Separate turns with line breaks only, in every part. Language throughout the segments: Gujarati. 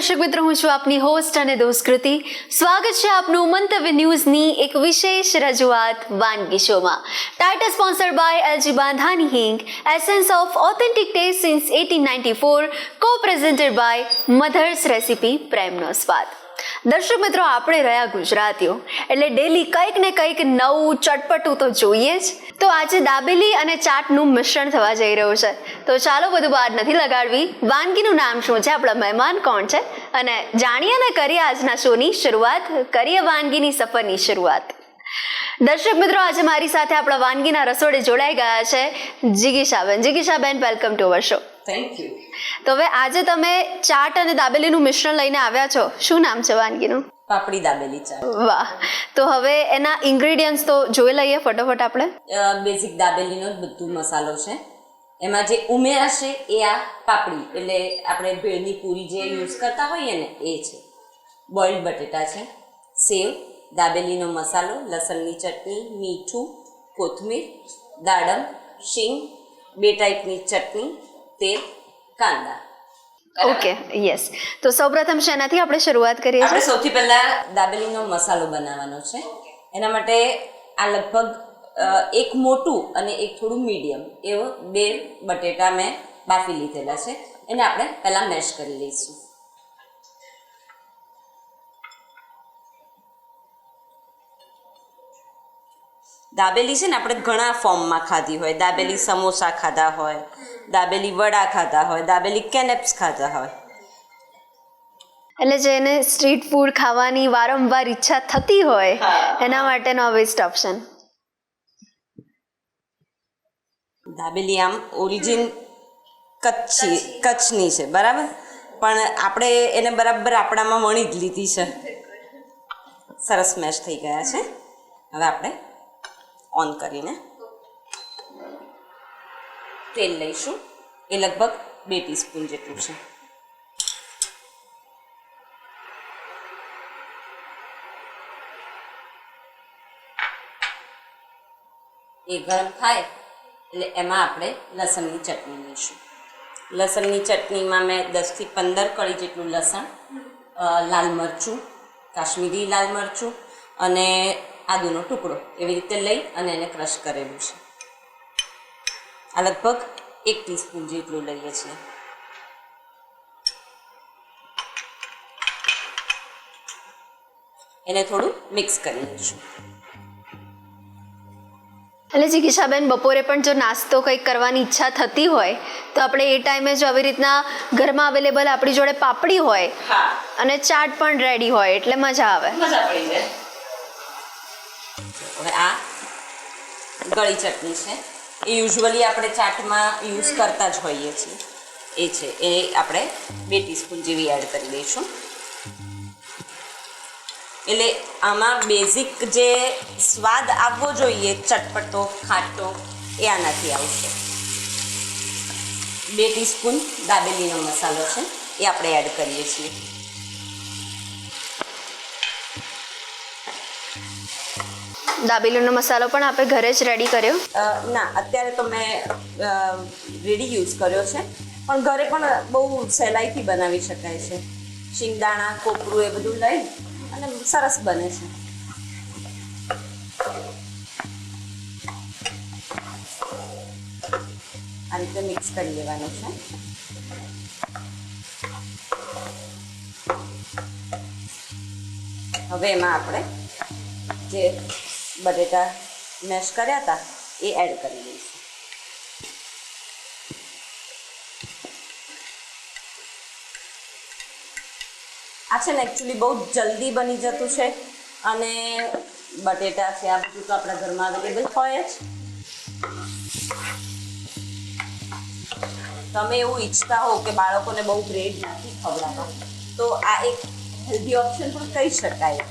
દર્શક મિત્રો, હું છું આપની હોસ્ટ અને દોસ્ત કૃતિ. સ્વાગત છે આપનું મંતવ્ય ન્યૂઝની એક વિશેષ રજૂઆત વાનગી શોમાં. Title sponsored by LG Bandhani Hing, essence of authentic taste since 1894, co-presented by Mother's Recipe, પ્રેમનો સ્વાદ. દર્શક મિત્રો, આપણે રહ્યા ગુજરાતીઓ એટલે ડેલી કંઈક ને કંઈક નવું ચટપટું તો જોઈએ જ. તો આજે દાબેલી અને ચાટનું મિશ્રણ થવા જઈ રહ્યું છે. તો ચાલો બધું વાર નથી લગાડવી, વાનગીનું નામ શું છે, આપણા મહેમાન કોણ છે, અને જાણીએ ને કરીએ આજના શોની શરૂઆત, કરીએ વાનગીની સફરની શરૂઆત. દર્શક મિત્રો, આજે મારી સાથે આપણા વાનગીના રસોડે જોડાઈ ગયા છે Jigishaben. Jigishaben, welcome to our show.
Thank you.
તો હવે આજે તમે ચાટ અને દાબેલીનું મિશ્રણ લઈને આવ્યા છો. શું નામ છે વાનગીનું?
પાપડી દાબેલી ચાટ.
વાહ! તો હવે એના ઇન્ગ્રેડિયન્ટ્સ તો જોઈ લઈએ ફટોફટ આપણે.
બેઝિક દાબેલીનો જ બધું મસાલો છે. એમાં જે ઉમેરાશે એ આ પાપડી, એટલે આપણે ભેળની પૂરી જે યુઝ કરતા હોઈએ ને એ છે. બોઇલ્ડ બટેટા છે, સેવ, દાબેલીનો મસાલો, લસણની ચટણી, મીઠું, કોથમીર, દાડમ, શીંગ, 2 ટાઈપની ચટણી, તેલ, કાંદા.
Okay, yes. તો સૌપ્રથમ શેનાથી આપણે શરૂઆત કરીએ છીએ?
આપણે સૌથી પહેલા દાબેલીનો મસાલો બનાવવાનો છે. એના માટે આ લગભગ એક મોટું અને એક થોડું મીડિયમ એવો 2 બટેટા મેં બાફી લીધેલા છે. એને આપણે પહેલા મેશ કરી લઈશું. દાબેલી છે ને આપણે ઘણા ફોર્મમાં ખાધી હોય. દાબેલી સમોસા ખાધા હોય, દાબેલી વડા ખાધા હોય, દાબેલી કેનેપ્સ ખાધા હોય.
એટલે જેને સ્ટ્રીટ ફૂડ ખાવાની વારંવાર ઈચ્છા થતી હોય એના માટેનો બેસ્ટ ઓપ્શન.
દાબેલી આમ ઓરિજિન કચ્છની છે, બરાબર, પણ આપણે એને બરાબર આપણામાં વણી જ લીધી છે. સરસ મેશ થઈ ગયા છે. હવે આપણે ઓન કરીને તેલ લઈશું. એ લગભગ 2 ટીસ્પૂન જેટલું છે. એ ગરમ થાય એટલે એમાં આપણે લસણની ચટણી લઈશું. લસણની ચટણીમાં મેં 10 થી 15 કળી જેટલું લસણ, લાલ મરચું, કાશ્મીરી લાલ મરચું અને આદુનો ટુકડો એવી રીતે લઈ અને એને ક્રશ કરેલું છે. આ લગભગ 1 ટીસ્પૂન જેટલું લઈએ છીએ. એને થોડું મિક્સ કરી લઈશું.
એટલે જિગીશાબેન, બપોરે પણ જો નાસ્તો કંઈક કરવાની ઈચ્છા થતી હોય તો આપણે એ ટાઈમે જો આવી રીતના ઘરમાં અવેલેબલ આપણી જોડે પાપડી હોય અને ચાટ પણ રેડી હોય એટલે મજા આવે.
મજા પડી જાય. હવે આ ગળી ચટણી છે. એ યુઝ્યુઅલી આપણે ચાટમાં યુઝ કરતા જ હોઈએ છીએ. એ છે, એ આપણે 2 ટીસ્પૂન જેવી એડ કરી દઈશું. એટલે આમાં બેઝિક જે સ્વાદ આવવો જોઈએ, ચટપટો ખાટો, એ આનાથી આવશે. 2 ટીસ્પૂન દાબેલીનો મસાલો છે, એ આપણે એડ કરીએ છીએ.
દાબેલીનો મસાલો પણ આપણે ઘરે જ રેડી કર્યો?
ના, અત્યારે તો મેં રેડી યુઝ કર્યો છે, પણ ઘરે પણ બહુ સહેલાઈથી બનાવી શકાય છે. શિંગદાણા, કોપરું એ બધું લઈ અને સરસ બને છે. આ રીતે મિક્સ કરી લેવાનું છે. હવે એમાં આપણે જે બટેટા મેશ કર્યા હતા એ એડ કરી દઈશું. આ છે ને એકચ્યુઅલી બહુ જલ્દી બની જતું છે અને બટેટા છે આ બધું તો આપણા ઘરમાં અવેલેબલ હોય જ. તમે એવું ઈચ્છતા હો કે બાળકોને બહુ બ્રેડ નથી ખવડાવવા, તો આ એક હેલ્ધી ઓપ્શન પણ કહી શકાય.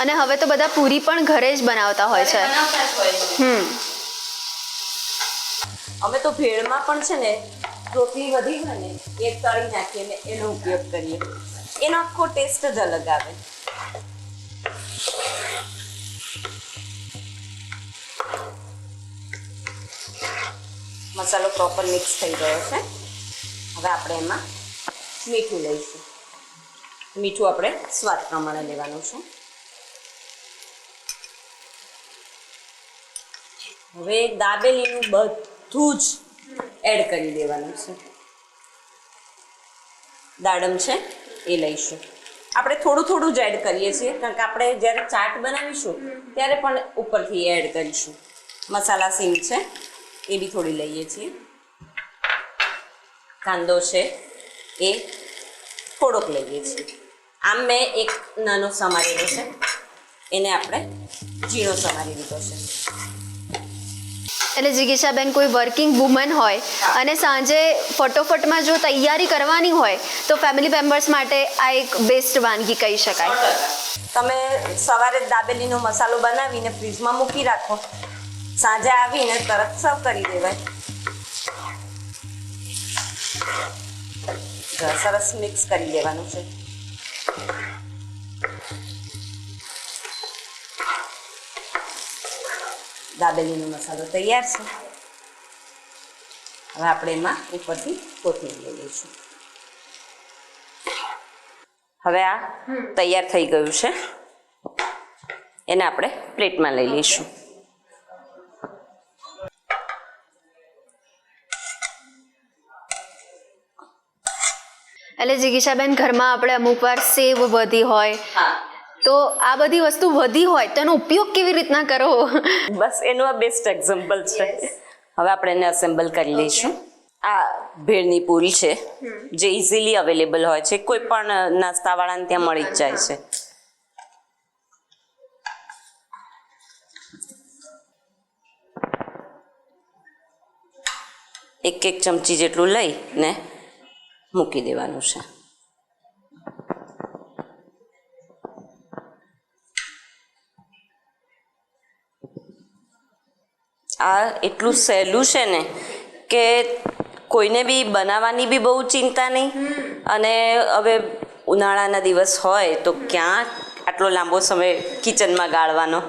અને હવે તો બધા પૂરી પણ ઘરે જ બનાવતા હોય છે.
અમે તો ભેળમાં પણ છે ને રોટલી વધી હોય ને એ તળી નાખીએ ને એનો ઉપયોગ કરીએ. એનો આખો ટેસ્ટ જ અલગ આવે. મસાલો પ્રોપર મિક્સ થઈ ગયો છે. હવે આપણે એમાં મીઠું લઈશું. મીઠું આપણે સ્વાદ પ્રમાણે લેવાનું છે. હવે દાબેલીનું બધું જ એડ કરી દેવાનું છે. દાડમ છે એ લઈશું. આપણે થોડું થોડું જ એડ કરીએ છીએ કારણ કે આપણે જ્યારે ચાટ બનાવીશું ત્યારે પણ ઉપરથી એડ કરીશું. મસાલા સીંગ છે એ બી થોડી લઈએ છીએ. કાંદો છે એ થોડોક લઈએ છીએ. આમ મેં એક નાનો સમારેલો છે, એને આપણે ઝીણો સમારી લીધો છે.
એટલે જિગીશાબેન કોઈ વર્કિંગ વુમન હોય અને સાંજે ફટોફટમાં જો તૈયારી કરવાની હોય તો ફેમિલી મેમ્બર્સ માટે આ એક બેસ્ટ વાનગી કહી શકાય.
તમે સવારે દાબેલીનો મસાલો બનાવીને ફ્રીજમાં મૂકી રાખો, સાંજે આવીને તરત સર્વ કરી દેવાય. સરસ મિક્સ કરી દેવાનું છે. દાબેલીનો મસાલો તૈયાર છે. હવે આપણે એમાં ઉપરથી કોથમીર લઈ લઈશું. હવે આ તૈયાર થઈ ગયું છે, એને આપણે પ્લેટમાં લઈ લઈશું.
એટલે જિગીશાબેન ઘરમાં આપણે અમુક વાર સેવ વધી હોય તો આ બધી વસ્તુ વધી હોય તો એનો ઉપયોગ કેવી રીતના કરો?
બસ એનું આ બેસ્ટ એક્ઝામ્પલ છે. હવે આપણે એને અસેમ્બલ કરી લઈશું. આ ભેળની પૂરી છે જે ઇઝીલી અવેલેબલ હોય છે, કોઈ પણ નાસ્તાવાળાને ત્યાં મળી જ જાય છે. એક એક ચમચી જેટલું લઈને મૂકી દેવાનું છે. આ એટલું સહેલું છે ને કે કોઈને બી બનાવવાની બી બહુ ચિંતા નહીં. અને હવે ઉનાળાના દિવસ હોય તો ક્યાં આટલો લાંબો સમય કિચનમાં ગાળવાનો.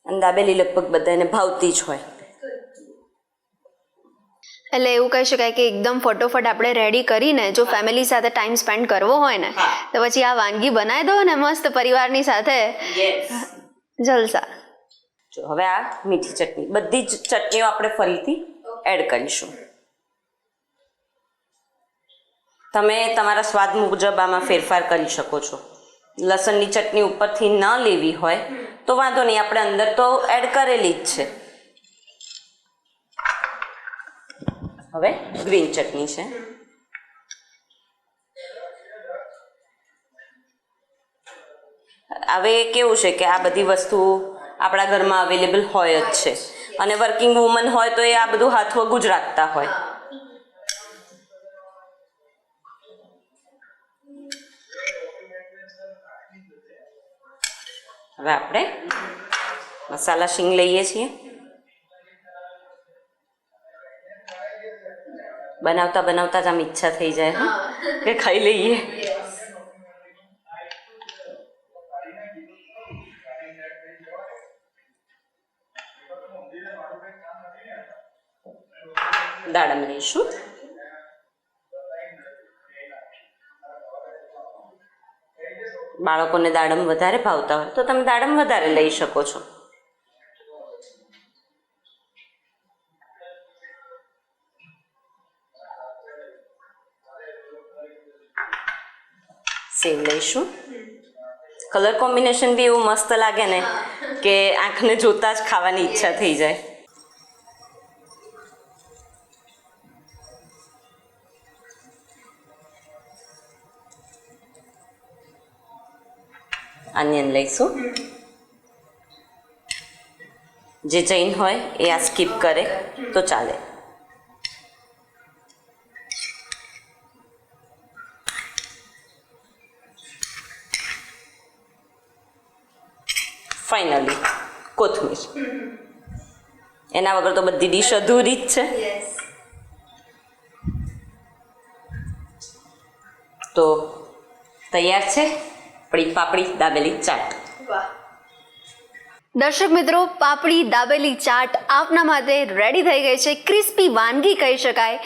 અને દાબેલી લગભગ બધાને ભાવતી જ હોય.
એટલે એવું કહી શકાય કે એકદમ ફટોફટ આપણે રેડી કરીને જો ફેમિલી સાથે ટાઈમ સ્પેન્ડ કરવો હોય ને તો પછી આ વાનગી બનાવી દો ને મસ્ત પરિવારની સાથે, જલસા.
જો હવે આ મીઠી ચટણી, બધી જ ચટણીઓ આપણે ફરીથી એડ કરીશું. તમે તમારા સ્વાદ મુજબ આમાં ફેરફાર કરી શકો છો. લસણની ચટણી ઉપરથી ન લેવી હોય તો વાંધો નહીં, આપણે અંદર તો એડ કરેલી જ છે. હવે ગ્રીન ચટણી છે. હવે કેવું છે કે આ બધી વસ્તુ આપણા ઘરમાં અવેલેબલ હોય જ છે અને વર્કિંગ વુમન હોય તો એ આ બધું હાથવગું જ રાખતા હોય. હવે આપણે મસાલા શીંગ લઈએ છીએ. બનાવતા બનાવતા જ આમ ઈચ્છા થઈ જાય કે ખાઈ લઈએ. દાડમ લઈશું. બાળકોને દાડમ વધારે ભાવતા હોય તો તમે દાડમ વધારે લઈ શકો છો. સેવ લઈશું. કલર કોમ્બિનેશન બી એવું મસ્ત લાગે ને કે આંખને જોતા જ ખાવાની ઈચ્છા થઈ જાય. ઓનિયન લઈશું. જે જૈન હોય એ આ સ્કીપ કરે તો ચાલે. ફાઇનલી કોથમીર. એના વગર તો બધી ડીશ અધૂરી જ છે. તો તૈયાર છે આપણી પાપડી દાબેલી ચાટ.
દર્શક મિત્રો, પાપડી દાબેલી ચાટ આપના માટે રેડી થઈ ગઈ છે. ક્રિસ્પી વાનગી કહી શકાય.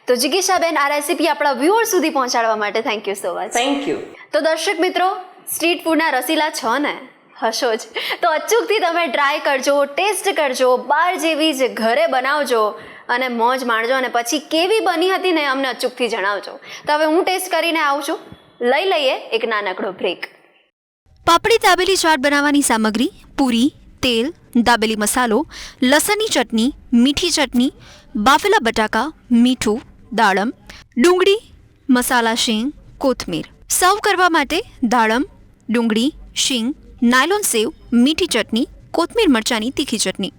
તો જિગીશાબેન, આ રેસીપી આપણા વ્યુઅર સુધી પહોંચાડવા માટે thank you so much.
Thank you.
તો દર્શક મિત્રો, સ્ટ્રીટ ફૂડના રસીલા છો ને? હશો જ. તો અચૂકથી તમે ટ્રાય કરજો, ટેસ્ટ કરજો, બાર જેવી જ ઘરે બનાવજો અને મોજ માણજો. અને પછી કેવી બની હતી ને અમને અચૂકથી જણાવજો. તો હવે હું ટેસ્ટ કરીને આવું છું. લઈ લઈએ એક નાનકડો બ્રેક. પાપડી દાબેલી ચાટ બનાવવાની સામગ્રી: પૂરી, તેલ, દાબેલી મસાલો, લસણની ચટણી, મીઠી ચટણી, બાફેલા બટાકા, મીઠું, દાડમ, ડુંગળી, મસાલા શીંગ, કોથમીર. સર્વ કરવા માટે દાડમ, ડુંગળી, શીંગ, નાયલોન સેવ, મીઠી ચટણી, કોથમીર મરચાંની તીખી ચટણી.